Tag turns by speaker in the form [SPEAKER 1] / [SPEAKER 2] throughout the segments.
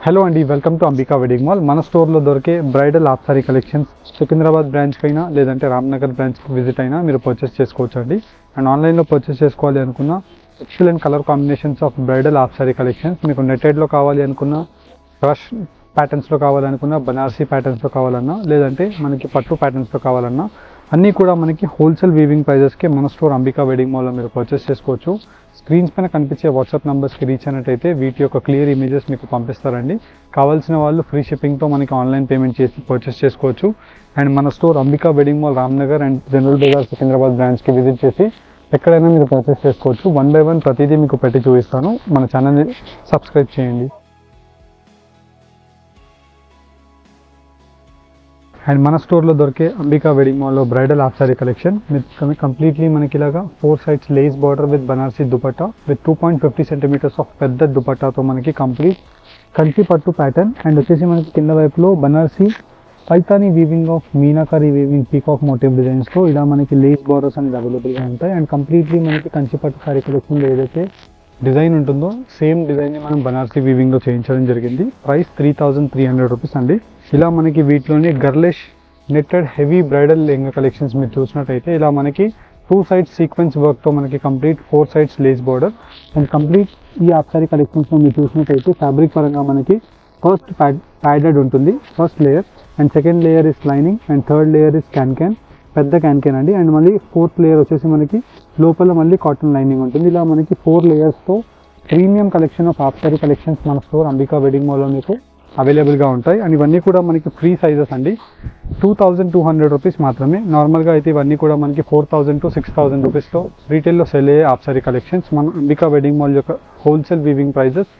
[SPEAKER 1] Hello అండి, welcome to Ambika wedding mall. మన స్టోర్లో దొరికే bridal half sorry collections Secunderabad బ్రాంచ్కి అయినా లేదంటే రామ్నగర్ బ్రాంచ్కి విజిట్ అయినా మీరు పర్చేస్ చేసుకోవచ్చు అండి. అండ్ ఆన్లైన్లో పర్చేస్ చేసుకోవాలి అనుకున్న excellent colour combinations of bridal half sorry collections మీకు నెట్టెడ్లో కావాలి అనుకున్న, క్రష్ ప్యాటర్న్స్లో కావాలనుకున్న, బనారసీ ప్యాటర్న్స్లో కావాలన్నా లేదంటే మనకి పట్టు ప్యాటర్న్స్లో కావాలన్నా అన్నీ కూడా మనకి హోల్సేల్ వీవింగ్ ప్రైజెస్కి మన స్టోర్ అంబికా వెడ్డింగ్ మాల్లో మీరు పర్చేస్ చేసుకోవచ్చు. స్క్రీన్స్ పైన కనిపించే వాట్సాప్ నెంబర్స్కి రీచ్ అయినట్టయితే వీటి యొక్క క్లియర్ ఇమేజెస్ మీకు పంపిస్తారండి. కావాల్సిన వాళ్ళు ఫ్రీ షిప్పింగ్తో మనకి ఆన్లైన్ పేమెంట్ చేసి పర్చేస్ చేసుకోవచ్చు. అండ్ మన store Ambika wedding mall Ramnagar and general Bazar Secunderabad బ్రాంచ్కి విజిట్ చేసి ఎక్కడైనా మీరు పర్చేస్ చేసుకోవచ్చు. 1 by 1 ప్రతిదీ మీకు పెట్టి చూపిస్తాను. మన ఛానల్ని సబ్స్క్రైబ్ చేయండి. అండ్ మన స్టోర్లో దొరికే అంబికా వెడ్డింగ్ మాల్లో bridal half sorry collection completely మనకి ఇలాగా 4 sides lace border with Banarasi dupatta with 2.50 centimeters of పెద్ద దుపట్టాతో మనకి కంప్లీట్ కంచి పట్టు ప్యాటర్న్. అండ్ వచ్చేసి మనకి కింద వైపులో Banarasi Paithani weaving of Meenakari weaving peacock motif డిజైన్స్తో ఇలా మనకి లేస్ బార్డర్స్ అనేది అవైలబుల్గా ఉంటాయి. అండ్ కంప్లీట్లీ మనకి కంచి పట్టు సారీ కలెక్షన్లో ఏదైతే డిజైన్ ఉంటుందో సేమ్ డిజైన్ని మనం బనారసీ వీవింగ్లో చేయించడం జరిగింది. ప్రైస్ 3,300 రూపీస్ అండి. ఇలా మనకి వీటిలోని girlish netted heavy bridal lehenga collections మీరు చూసినట్టయితే ఇలా మనకి 2 sides సీక్వెన్స్ వర్క్తో మనకి complete 4 sides lace border. And complete ఈ హాఫ్ సారీ కలెక్షన్స్లో మీరు చూసినట్టయితే ఫ్యాబ్రిక్ పరంగా మనకి ఫస్ట్ ప్యాడెడ్ ఉంటుంది, first layer. And second layer is lining and third layer is can పెద్ద క్యాన్ అండి. అండ్ మళ్ళీ 4th లేయర్ వచ్చేసి మనకి లోపల మళ్ళీ కాటన్ లైనింగ్ ఉంటుంది. ఇలా మనకి 4 layers premium collection of half sorry collections మన స్టోర్ అంబికా వెడ్డింగ్ మాల్లో మీకు అవైలబుల్గా ఉంటాయి. అండ్ ఇవన్నీ కూడా మనకి ఫ్రీ సైజెస్ అండి. 2,200 రూపీస్ మాత్రమే. నార్మల్గా అయితే ఇవన్నీ కూడా మనకి 4,000 to 6,000 రూపీస్తో రీటైల్లో సెల్ అయ్యే హాఫ్ సారీ కలెక్షన్స్. మన అంబికా వెడ్డింగ్ మాల్ యొక్క హోల్సేల్ వీవింగ్ ప్రైజెస్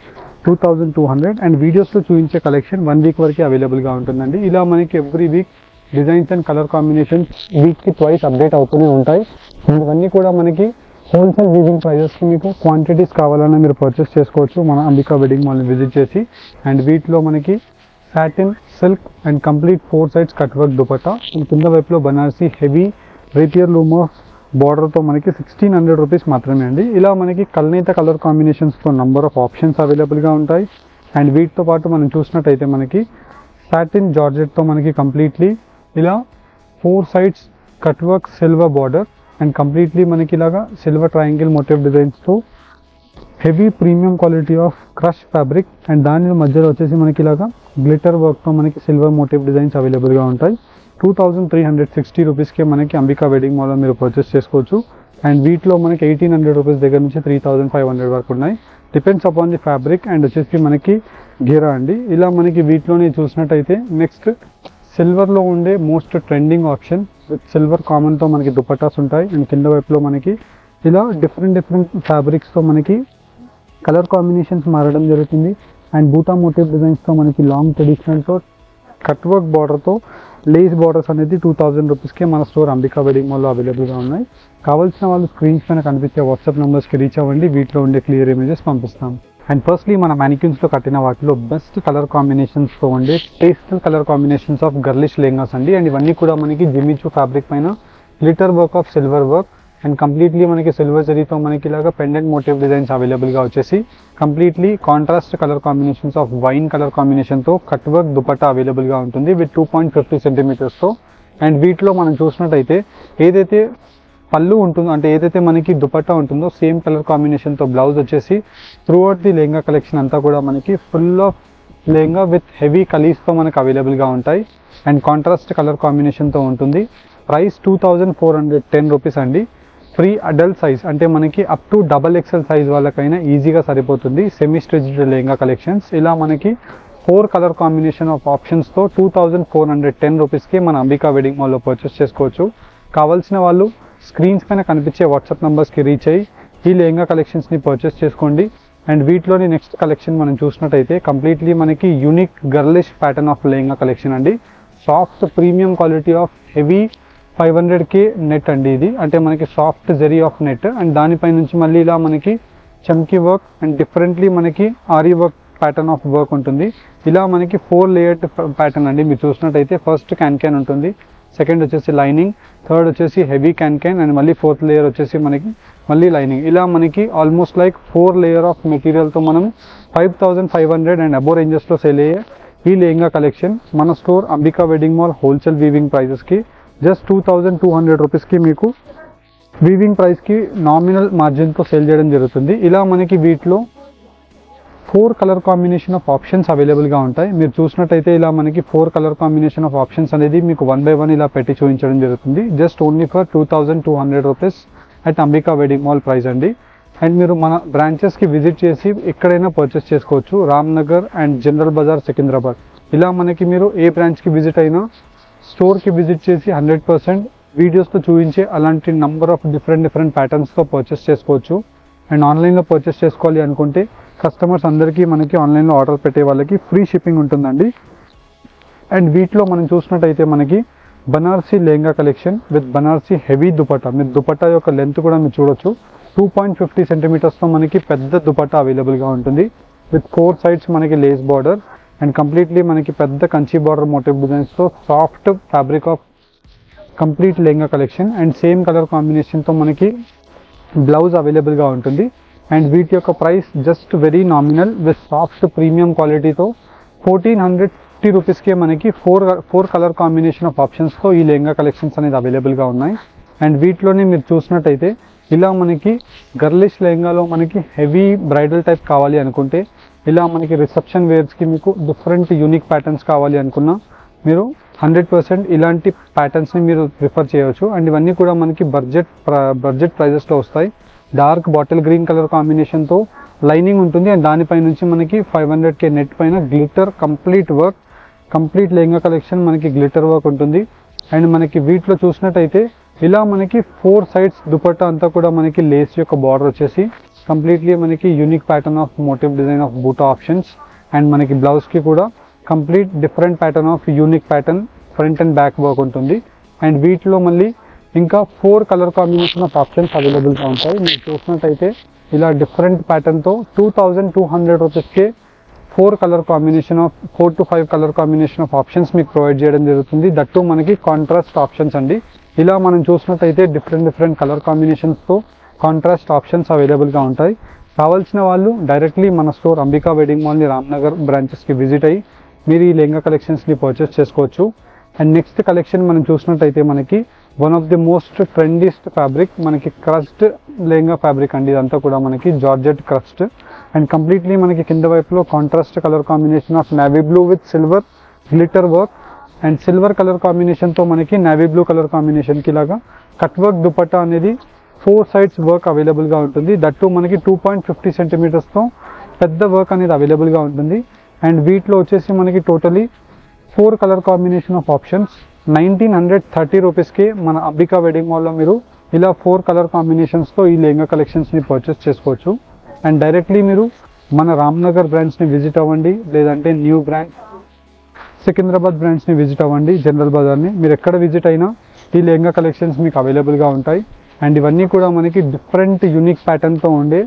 [SPEAKER 1] 2,200. అండ్ వీడియోస్లో చూపించే కలెక్షన్ 1 week వరకు అవైలబుల్గా ఉంటుందండి. ఇలా మనకి every week designs and colour combinations వీక్కి ట్వైస్ అప్డేట్ అవుతూనే ఉంటాయి. అండ్ ఇవన్నీ కూడా మనకి హోల్సేల్ వీవింగ్ ప్రైజెస్కి మీకు క్వాంటిటీస్ కావాలన్నా మీరు పర్చేస్ చేసుకోవచ్చు మన అంబికా వెడ్డింగ్ మాల్ని విజిట్ చేసి. అండ్ వీటిలో మనకి satin, silk and complete 4 sides cut work dupatta and కింద వైపులో బనారసీ హెవీ రేపియర్ లూమ్ ఆఫ్ బార్డర్తో మనకి 1,600 రూపీస్ మాత్రమే అండి. ఇలా మనకి కల్నేత కలర్ కాంబినేషన్స్తో నంబర్ ఆఫ్ ఆప్షన్స్ అవైలబుల్గా ఉంటాయి. అండ్ వీటితో పాటు మనం చూసినట్టయితే మనకి సాటిన్ జార్జెట్తో మనకి కంప్లీట్లీ ఇలా 4 sides cut work silver border and completely మనకి ఇలాగా సిల్వర్ ట్రయాంగిల్ మోటివ్ డిజైన్స్తో heavy premium quality of crush fabric. And దాని మధ్యలో వచ్చేసి మనకి ఇలాగా గ్లిటర్ వర్క్తో మనకి సిల్వర్ మోటివ్ డిజైన్స్ అవైలబుల్గా ఉంటాయి. 2,360 రూపీస్కే మనకి అంబికా వెడ్డింగ్ మాల్లో మీరు పర్చేస్ చేసుకోవచ్చు. అండ్ వీటిలో మనకి 1,800 రూపీస్ దగ్గర నుంచి 3,500 వరకు ఉన్నాయి. Depends upon the fabric and వచ్చేసి మనకి గీరా అండి. ఇలా మనకి వీటిలోనే చూసినట్టయితే నెక్స్ట్ సిల్వర్లో ఉండే most trending option with silver కామన్తో మనకి దుపట్టాస్ ఉంటాయి. అండ్ కింద వైపులో మనకి ఇలా డిఫరెంట్ ఫ్యాబ్రిక్స్తో మనకి కలర్ కాంబినేషన్స్ మారడం జరుగుతుంది. అండ్ బూటా మోటివ్ డిజైన్స్తో మనకి లాంగ్ ట్రెడిషనల్తో కట్ వర్క్ బార్డర్తో లేస్ బార్డర్స్ అనేది 2,000 రూపీస్కే మన స్టోర్ అంబికా వెడ్డింగ్ మాల్లో అవైలబుల్గా ఉన్నాయి. కావాల్సిన వాళ్ళు స్క్రీన్స్ పైన కనిపించే వాట్సాప్ నెంబర్స్కి రీచ్ అవ్వండి. వీటిలో ఉండే క్లియర్ ఇమేజెస్ పంపిస్తాం. అండ్ ఫస్ట్లీ మన మ్యానిక్యూన్స్లో కట్టిన వాటిలో బెస్ట్ కలర్ కాంబినేషన్స్తో ఉండే pastel colour combinations of girlish lehengas అండి. అండ్ ఇవన్నీ కూడా మనకి జిమ్మిచూ ఫ్యాబ్రిక్ పైన glitter work of silver work and completely మనకి సిల్వర్ జరీతో మనకి ఇలాగా పెండెంట్ మోటివ్ డిజైన్స్ అవైలబుల్గా వచ్చేసి completely contrast colour combinations of wine colour కాంబినేషన్తో కట్ వర్క్ దుపట్టా అవైలబుల్గా ఉంటుంది విత్ 2.50 centimeters. అండ్ వీటిలో మనం చూసినట్టయితే ఏదైతే పళ్ళు ఉంటుందో అంటే ఏదైతే మనకి దుపట్టా ఉంటుందో సేమ్ కలర్ కాంబినేషన్తో బ్లౌజ్ వచ్చేసి త్రూఅవుట్ ది లెహంగా కలెక్షన్ అంతా కూడా మనకి full of lehenga with heavy కలీస్తో మనకు అవైలబుల్గా ఉంటాయి. అండ్ కాంట్రాస్ట్ కలర్ కాంబినేషన్తో ఉంటుంది. ప్రైస్ 2,410 రూపీస్ అండి. ఫ్రీ అడల్ట్ సైజ్ అంటే మనకి అప్ టు XXL సైజ్ వాళ్ళకైనా ఈజీగా సరిపోతుంది. సెమీ స్టిచ్డ్ లెహంగా కలెక్షన్స్ ఇలా మనకి 4 కలర్ కాంబినేషన్ ఆఫ్ ఆప్షన్స్తో 2,410 రూపీస్కి మన అంబికా వెడ్డింగ్ మాల్లో పర్చేస్ చేసుకోవచ్చు. కావాల్సిన వాళ్ళు స్క్రీన్స్ పైన కనిపించే వాట్సాప్ నెంబర్స్కి రీచ్ అయ్యి ఈ లెహంగా కలెక్షన్స్ని పర్చేస్ చేసుకోండి. అండ్ వీటిలోని నెక్స్ట్ కలెక్షన్ మనం చూసినట్టయితే కంప్లీట్లీ మనకి unique girlish pattern of lehenga collection అండి. Soft premium quality of heavy 500K net అండి ఇది. అంటే మనకి soft zari of net and దానిపై నుంచి మళ్ళీ ఇలా మనకి చమ్కీ వర్క్ అండ్ డిఫరెంట్లీ మనకి aari work pattern of work ఉంటుంది. ఇలా మనకి 4 layered ప్యాటర్న్ అండి. మీరు చూసినట్టయితే ఫస్ట్ క్యాన్ ఉంటుంది, సెకండ్ వచ్చేసి లైనింగ్, థర్డ్ వచ్చేసి హెవీ క్యాన్ అండ్ మళ్ళీ 4th లేయర్ వచ్చేసి మనకి మళ్ళీ లైనింగ్. ఇలా మనకి ఆల్మోస్ట్ లైక్ 4 లేయర్ ఆఫ్ మెటీరియల్తో మనం 5500 అండ్ అబోవ్ రేంజెస్లో సేల్ అయ్యే ఈ లెహంగా కలెక్షన్ మన store Ambika wedding mall wholesale weaving ప్రైజెస్కి జస్ట్ 2200 రూపీస్కి మీకు వీవింగ్ ప్రైస్కి నామినల్ మార్జిన్తో సేల్ చేయడం జరుగుతుంది. ఇలా మనకి వీటిలో 4 కలర్ కాంబినేషన్ ఆఫ్ ఆప్షన్స్ అవైలబుల్గా ఉంటాయి. మీరు చూసినట్టయితే ఇలా మనకి 4 కలర్ కాంబినేషన్ ఆఫ్ ఆప్షన్స్ అనేది మీకు 1 by 1 ఇలా పెట్టి చూపించడం జరుగుతుంది. Just only for 2200 rupees at Ambika wedding mall price అండి. అండ్ మీరు మన బ్రాంచెస్కి విజిట్ చేసి ఎక్కడైనా పర్చేస్ చేసుకోవచ్చు. రామ్నగర్ అండ్ జనరల్ బజార్ సికింద్రాబాద్ ఇలా మనకి మీరు ఏ బ్రాంచ్కి విజిట్ అయినా స్టోర్కి విజిట్ చేసి 100% వీడియోస్తో చూపించే అలాంటి నంబర్ ఆఫ్ డిఫరెంట్ ప్యాటర్న్స్తో పర్చేస్ చేసుకోవచ్చు. అండ్ ఆన్లైన్లో పర్చేస్ చేసుకోవాలి అనుకుంటే కస్టమర్స్ అందరికీ మనకి ఆన్లైన్లో ఆర్డర్ పెట్టే వాళ్ళకి ఫ్రీ షిప్పింగ్ ఉంటుందండి. అండ్ వీటిలో మనం చూసినట్టయితే మనకి Banarasi lehenga collection with Banarasi heavy dupatta. మీరు దుపట్టా యొక్క లెంత్ కూడా మీరు చూడొచ్చు. 2.50 సెంటీమీటర్స్తో మనకి పెద్ద దుపట్టా అవైలబుల్గా ఉంటుంది. విత్ 4 సైడ్స్ మనకి లేస్ బార్డర్ అండ్ కంప్లీట్లీ మనకి పెద్ద కంచి బార్డర్ మోటివ్ డిజైన్స్తో soft fabric of complete lehenga collection and same colour కాంబినేషన్తో మనకి బ్లౌజ్ అవైలబుల్గా ఉంటుంది. అండ్ వీటి యొక్క price just very nominal with soft premium క్వాలిటీతో 1450 రూపీస్కే మనకి 4 కలర్ కాంబినేషన్ ఆఫ్ ఆప్షన్స్తో ఈ లెహంగా కలెక్షన్స్ అనేది అవైలబుల్గా ఉన్నాయి. అండ్ వీటిలోనే మీరు చూసినట్టయితే ఇలా మనకి గర్లిష్ లెహంగాలో మనకి హెవీ బ్రైడల్ టైప్ కావాలి అనుకుంటే, ఇలా మనకి రిసెప్షన్ వేర్స్కి మీకు డిఫరెంట్ యూనిక్ ప్యాటర్న్స్ కావాలి అనుకున్నా మీరు 100% ఇలాంటి ప్యాటర్న్స్ని మీరు ప్రిఫర్ చేయవచ్చు. అండ్ ఇవన్నీ కూడా మనకి బడ్జెట్ ప్రైజెస్లో వస్తాయి. డార్క్ బాటిల్ గ్రీన్ కలర్ కాంబినేషన్తో లైనింగ్ ఉంటుంది అండ్ దానిపై నుంచి మనకి 500K నెట్ పైన గ్లిటర్ కంప్లీట్ లెహంగా కలెక్షన్ మనకి గ్లిటర్ వర్క్ ఉంటుంది. అండ్ మనకి వీటిలో చూసినట్టయితే ఇలా మనకి 4 సైడ్స్ దుపట్టా అంతా కూడా మనకి లేస్ యొక్క బార్డర్ వచ్చేసి కంప్లీట్లీ మనకి unique pattern of motive design of బూటా ఆప్షన్స్ అండ్ మనకి బ్లౌజ్కి కూడా complete different pattern of unique pattern front and back work ఉంటుంది. అండ్ వీటిలో మళ్ళీ ఇంకా 4 కలర్ కాంబినేషన్ ఆఫ్ ఆప్షన్స్ అవైలబుల్గా ఉంటాయి. మీరు చూసినట్టయితే ఇలా డిఫరెంట్ ప్యాటర్న్తో 2200 రూపీస్కే 4 to 5 colour combination of options మీకు ప్రొవైడ్ చేయడం జరుగుతుంది. దట్టు మనకి కాంట్రాస్ట్ ఆప్షన్స్ అండి. ఇలా మనం చూసినట్టయితే డిఫరెంట్ కలర్ కాంబినేషన్స్తో కాంట్రాస్ట్ ఆప్షన్స్ అవైలబుల్గా ఉంటాయి. కావాల్సిన వాళ్ళు డైరెక్ట్లీ మన స్టోర్ అంబికా వెడ్డింగ్ మాల్ని రామ్నగర్ బ్రాంచెస్కి విజిట్ అయ్యి మీరు ఈ లెహంగా కలెక్షన్స్ని పర్చేస్ చేసుకోవచ్చు. అండ్ నెక్స్ట్ కలెక్షన్ మనం చూసినట్టయితే మనకి one of the most trendiest fabric మనకి క్రస్ట్ లెహంగా ఫ్యాబ్రిక్ అండి. ఇదంతా కూడా మనకి జార్జెట్ క్రస్ట్ అండ్ కంప్లీట్లీ మనకి కింద వైపులో contrast colour combination of navy blue with silver glitter work and silver colour కాంబినేషన్తో మనకి నేవీ బ్లూ కలర్ కాంబినేషన్కి ఇలాగా కట్ వర్క్ దుపట్టా అనేది 4 సైడ్స్ వర్క్ అవైలబుల్గా ఉంటుంది. దట్టు మనకి 2.50 సెంటీమీటర్స్తో పెద్ద వర్క్ అనేది అవైలబుల్గా ఉంటుంది. అండ్ వీటిలో వచ్చేసి మనకి totally 4 colour combination of options 1930 రూపీస్కి మన అంబికా వెడ్డింగ్ మాల్లో మీరు ఇలా 4 కలర్ కాంబినేషన్స్తో ఈ లెహంగా కలెక్షన్స్ని పర్చేస్ చేసుకోవచ్చు. అండ్ డైరెక్ట్లీ మీరు మన రామ్నగర్ బ్రాంచ్ని విజిట్ అవ్వండి, లేదంటే న్యూ బ్రాంచ్ సికింద్రాబాద్ బ్రాంచ్ని విజిట్ అవ్వండి, జనరల్ బజార్ని. మీరు ఎక్కడ విజిట్ అయినా ఈ లెహంగా కలెక్షన్స్ మీకు అవైలబుల్గా ఉంటాయి. అండ్ ఇవన్నీ కూడా మనకి డిఫరెంట్ యూనిక్ ప్యాటర్న్తో ఉండే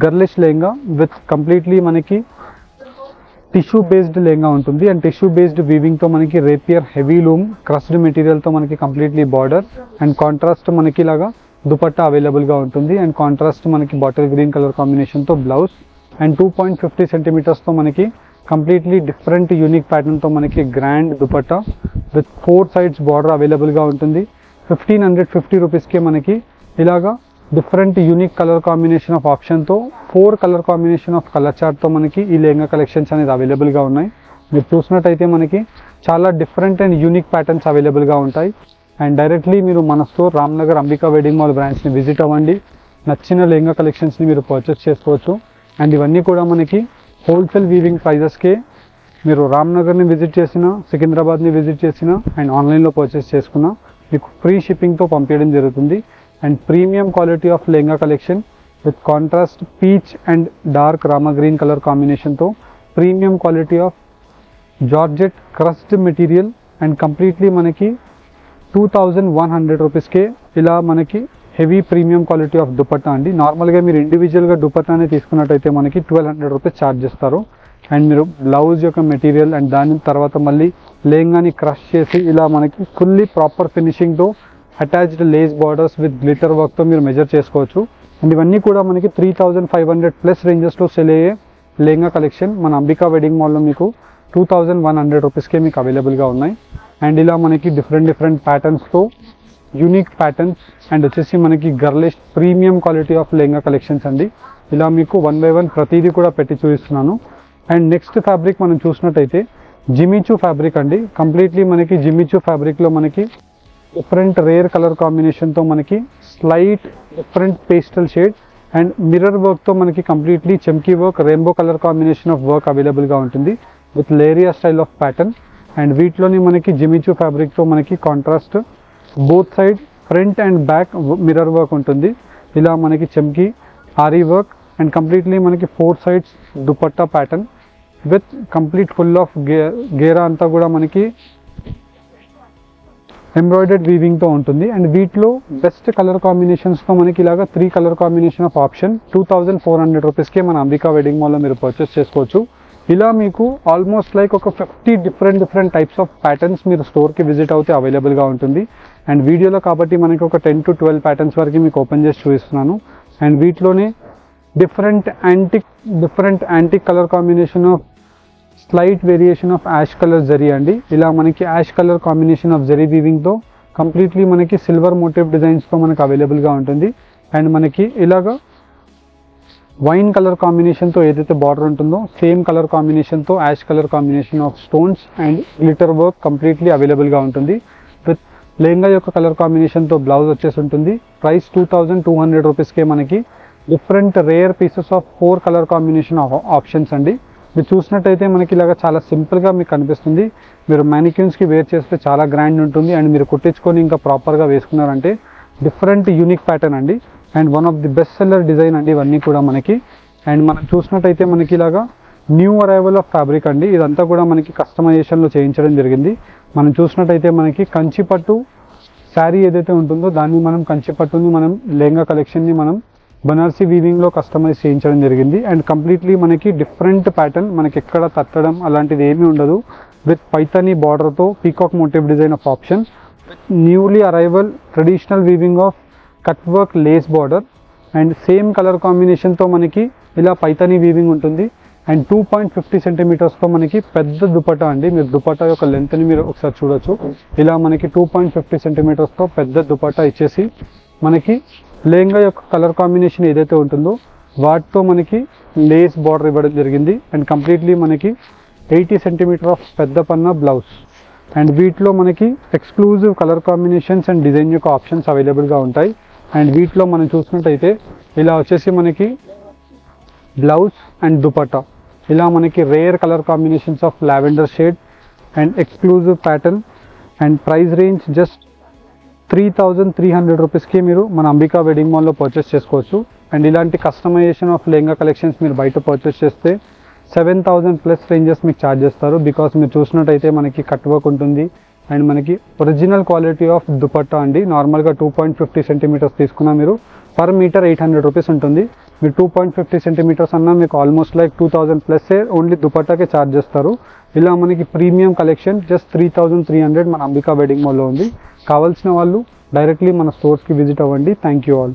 [SPEAKER 1] గర్లిష్ లెహంగా విత్ కంప్లీట్లీ మనకి టిష్యూ బేస్డ్ లెహంగా ఉంటుంది. అండ్ టిష్యూ బేస్డ్ వీవింగ్తో మనకి రేపియర్ హెవీ లూమ్ క్రస్డ్ మెటీరియల్తో మనకి కంప్లీట్లీ బార్డర్ అండ్ కాంట్రాస్ట్ మనకి ఇలాగా దుపట్టా అవైలబుల్గా ఉంటుంది. అండ్ కాంట్రాస్ట్ మనకి బాటిల్ గ్రీన్ కలర్ కాంబినేషన్తో బ్లౌజ్ అండ్ 2.50 సెంటీమీటర్స్తో మనకి కంప్లీట్లీ డిఫరెంట్ యూనిక్ ప్యాటర్న్తో మనకి grand dupatta with 4 sides border అవైలబుల్గా ఉంటుంది. 1550 రూపీస్కే మనకి ఇలాగా different unique colour combination of ఆప్షన్తో 4 కలర్ కాంబినేషన్ ఆఫ్ కలర్ చార్ట్తో మనకి ఈ లెహంగా కలెక్షన్స్ అనేది అవైలబుల్గా ఉన్నాయి. మీరు చూసినట్టయితే మనకి చాలా డిఫరెంట్ అండ్ యూనిక్ ప్యాటర్న్స్ అవైలబుల్గా ఉంటాయి. అండ్ డైరెక్ట్లీ మీరు మన store Ramnagar Ambika wedding mall బ్రాంచ్ని విజిట్ అవ్వండి. నచ్చిన లెహంగా కలెక్షన్స్ని మీరు పర్చేస్ చేసుకోవచ్చు. అండ్ ఇవన్నీ కూడా మనకి హోల్సేల్ వీవింగ్ ప్రైజెస్కే మీరు రామ్నగర్ని విజిట్ చేసినా, సికింద్రాబాద్ని విజిట్ చేసినా అండ్ ఆన్లైన్లో పర్చేస్ చేసుకున్నా మీకు ఫ్రీ షిప్పింగ్తో పంపించడం జరుగుతుంది. And premium quality of lehenga collection with contrast peach and dark Rama green colour కాంబినేషన్తో premium quality of georgette crushed material and completely మనకి 2100 రూపీస్కే ఇలా మనకి heavy premium quality of dupatta అండి. నార్మల్గా మీరు ఇండివిజువల్గా దుపట్టానే తీసుకున్నట్టయితే మనకి 1200 రూపీస్ ఛార్జ్ చేస్తారు. అండ్ మీరు బ్లౌజ్ యొక్క మెటీరియల్ అండ్ దాని తర్వాత మళ్ళీ లెహంగాని క్రష్ చేసి ఇలా మనకి ఫుల్లీ ప్రాపర్ ఫినిషింగ్తో attached lace borders with glitter వర్క్తో మీరు మెజర్ చేసుకోవచ్చు. అండ్ ఇవన్నీ కూడా మనకి 3500 ప్లస్ రేంజెస్లో సెల్ అయ్యే లెహంగా కలెక్షన్ మన అంబికా వెడ్డింగ్ మాల్లో మీకు 2100 రూపీస్కే మీకు అవైలబుల్గా ఉన్నాయి. అండ్ ఇలా మనకి డిఫరెంట్ ప్యాటర్న్స్తో యూనిక్ ప్యాటర్న్స్ అండ్ వచ్చేసి మనకి girlish premium quality of lehenga collections అండి. ఇలా మీకు 1 బై 1 ప్రతిదీ కూడా పెట్టి చూపిస్తున్నాను. అండ్ నెక్స్ట్ ఫ్యాబ్రిక్ మనం చూసినట్టయితే జిమిచూ ఫ్యాబ్రిక్ అండి. కంప్లీట్లీ మనకి జిమిచూ ఫ్యాబ్రిక్లో మనకి డిఫరెంట్ రేర్ కలర్ కాంబినేషన్తో మనకి slight different pastel shade and mirror వర్క్తో మనకి కంప్లీట్లీ చెమ్కీ work rainbow colour combination of work అవైలబుల్గా ఉంటుంది with leheriya style of pattern. And వీటిలోని మనకి జిమిచూ ఫ్యాబ్రిక్తో మనకి contrast both side front and back mirror work ఉంటుంది. ఇలా మనకి చెమ్కీ ఆరీ వర్క్ అండ్ కంప్లీట్లీ మనకి 4 sides dupatta pattern with complete full of గేరా అంతా కూడా మనకి ఎంబ్రాయిడర్డ్ వీవింగ్తో ఉంటుంది. అండ్ వీటిలో బెస్ట్ కలర్ కాంబినేషన్స్తో మనకి ఇలాగా 3 కలర్ కాంబినేషన్ ఆఫ్ ఆప్షన్ 2400 రూపీస్కే మన అంబికా వెడ్డింగ్ మాల్లో మీరు పర్చేస్ చేసుకోవచ్చు. ఇలా మీకు ఆల్మోస్ట్ లైక్ ఒక 50 డిఫరెంట్ టైప్స్ ఆఫ్ ప్యాటర్న్స్ మీరు స్టోర్కి విజిట్ అవుతే అవైలబుల్గా ఉంటుంది. అండ్ వీడియోలో కాబట్టి మనకి ఒక 10 to 12 ప్యాటర్న్స్ వరకు మీకు ఓపెన్ చేసి చూపిస్తున్నాను. అండ్ వీటిలోనే different antique colour combination of slight variation of ash colour zari అండి. ఇలా మనకి ash colour combination of zari వీవింగ్తో కంప్లీట్లీ మనకి సిల్వర్ మోటివ్ డిజైన్స్తో మనకి అవైలబుల్గా ఉంటుంది. అండ్ మనకి ఇలాగా వైన్ కలర్ కాంబినేషన్తో ఏదైతే బార్డర్ ఉంటుందో సేమ్ కలర్ కాంబినేషన్తో ash colour combination of stones and glitter work completely అవైలబుల్గా ఉంటుంది. విత్ లెహంగా యొక్క కలర్ కాంబినేషన్తో బ్లౌజ్ వచ్చేసి ఉంటుంది. ప్రైస్ 2200 రూపీస్కే మనకి different rare pieces of 4 colour combination options అండి. మీరు చూసినట్టయితే మనకి ఇలాగ చాలా సింపుల్గా మీకు కనిపిస్తుంది. మీరు మ్యానిక్యూన్స్కి వేర్ చేస్తే చాలా గ్రాండ్ ఉంటుంది. అండ్ మీరు కుట్టించుకొని ఇంకా ప్రాపర్గా వేసుకున్నారంటే డిఫరెంట్ యూనిక్ ప్యాటర్న్ అండి. And one of the best seller design అండి ఇవన్నీ కూడా మనకి. అండ్ మనం చూసినట్టయితే మనకి ఇలాగా న్యూ అరైవల్ ఆఫ్ ఫ్యాబ్రిక్ అండి. ఇదంతా కూడా మనకి కస్టమైజేషన్లో చేయించడం జరిగింది. మనం చూసినట్టయితే మనకి కంచిపట్టు శారీ ఏదైతే ఉంటుందో దాన్ని మనం కంచిపట్టుని మనం లెహంగా కలెక్షన్ని మనం బనారసి వీవింగ్లో కస్టమైజ్ చేయించడం జరిగింది. అండ్ కంప్లీట్లీ మనకి డిఫరెంట్ ప్యాటర్న్ మనకి ఎక్కడ తట్టడం అలాంటిది ఏమీ ఉండదు. విత్ పైతానీ బార్డర్తో peacock motif design of option with newly arrival traditional weaving of cut work lace border and same colour కాంబినేషన్తో మనకి ఇలా పైతానీ వీవింగ్ ఉంటుంది. అండ్ 2.50 సెంటీమీటర్స్తో మనకి పెద్ద దుపట్టా అండి. మీరు దుపట్టా యొక్క లెంత్ని మీరు ఒకసారి చూడొచ్చు. ఇలా మనకి 2.50 సెంటీమీటర్స్తో పెద్ద దుపట్టా ఇచ్చేసి మనకి లెహంగా యొక్క కలర్ కాంబినేషన్ ఏదైతే ఉంటుందో వాటితో మనకి లేస్ బార్డర్ ఇవ్వడం జరిగింది. అండ్ కంప్లీట్లీ మనకి 80 సెంటీమీటర్ ఆఫ్ పెద్ద పన్నా బ్లౌజ్. అండ్ వీటిలో మనకి exclusive colour combinations and design యొక్క ఆప్షన్స్ అవైలబుల్గా ఉంటాయి. అండ్ వీటిలో మనం చూసినట్టయితే ఇలా వచ్చేసి మనకి బ్లౌజ్ అండ్ దుపట్టా ఇలా మనకి rare colour combinations of lavender shade and exclusive pattern. And price range just 3300 రూపీస్కి మీరు మన అంబికా వెడ్డింగ్ మాల్లో పర్చేస్ చేసుకోవచ్చు. అండ్ ఇలాంటి కస్టమైజేషన్ ఆఫ్ లెహంగా కలెక్షన్స్ మీరు బయట పర్చేస్ చేస్తే 7000 ప్లస్ రేంజెస్ మీకు ఛార్జ్ చేస్తారు. బికాస్ మీరు చూసినట్టయితే మనకి కట్ వర్క్ ఉంటుంది అండ్ మనకి ఒరిజినల్ క్వాలిటీ ఆఫ్ దుపట్టా అండి. నార్మల్గా 2.50 సెంటీమీటర్స్ తీసుకున్నా మీరు పర్ మీటర్ 800 రూపీస్ ఉంటుంది. మీరు 2.50 సెంటీమీటర్స్ అన్నా మీకు ఆల్మోస్ట్ లైక్ 2000 ప్లస్ ఓన్లీ దుపట్టాకే ఛార్జ్ చేస్తారు. ఇలా మనకి ప్రీమియం కలెక్షన్ జస్ట్ 3300 మన అంబికా వెడ్డింగ్ మాల్లో ఉంది. కావాల్సిన వాళ్ళు డైరెక్ట్లీ మన స్టోర్స్కి విజిట్ అవ్వండి. Thank you all.